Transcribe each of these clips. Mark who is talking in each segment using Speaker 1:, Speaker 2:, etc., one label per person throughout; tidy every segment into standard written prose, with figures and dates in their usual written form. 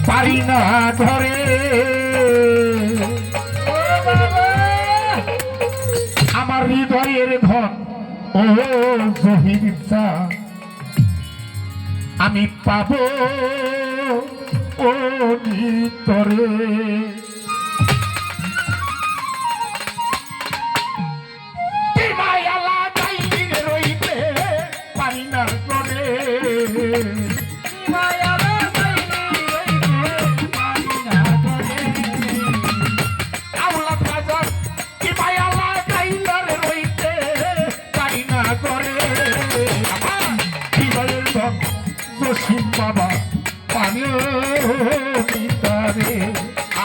Speaker 1: পারি না ধরে আমার হৃদয়ের ধন ও জহিরছা আমি পাবো ও নিতরে পারি না ধরে বাবা পানিও নিতারে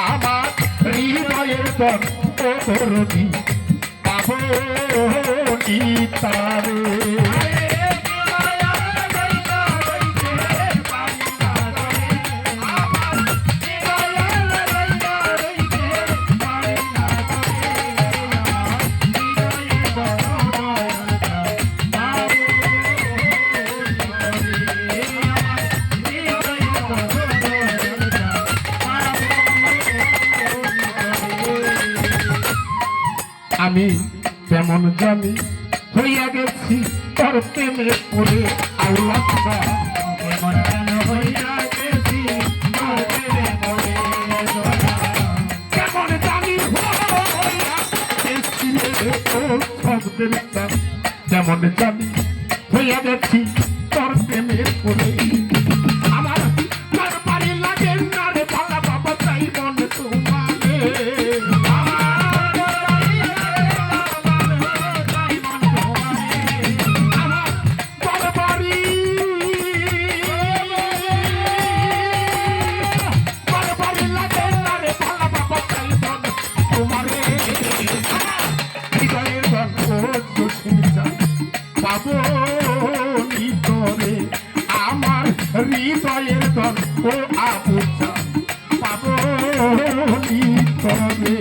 Speaker 1: আমার হৃদয়ের দর ও দরদি পাবো নিতারে আমি তেমন জানি হইয়া গেছি তোর প্রেমে পড়ে আল্লাহ তেমন কেন হইয়া গেছি তোর প্রেমে পড়ে কেমন জানি হইয়া গেছি শব্দের তেমন জানি হইয়া গেছি তোর প্রেমে পড়ে আমার বাড়ি লাগে না রে ভালা বাবা তাই মন তোমারে পাবো নিতরে আমার হৃদয়ের দল ও আবুচা পাবো নিতরে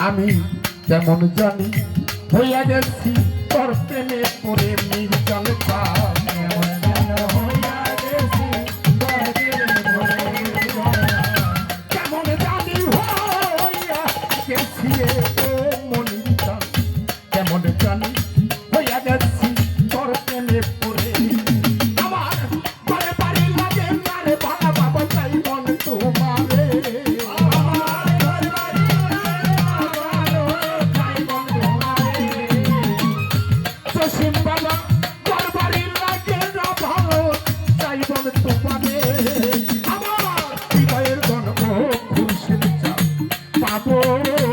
Speaker 1: আমি যেমন জানি হইয়া গেছি তোর প্রেমে পড়ে নির্জল কেমন জানি হইয়া গেছি মনিতা কেমন জানি হইয়া গেছি তোর প্রেমে পড়ে আমার ঘরে বাড়ি লাগে না রে ভালা বাবা তাই মন তোমারে পাবো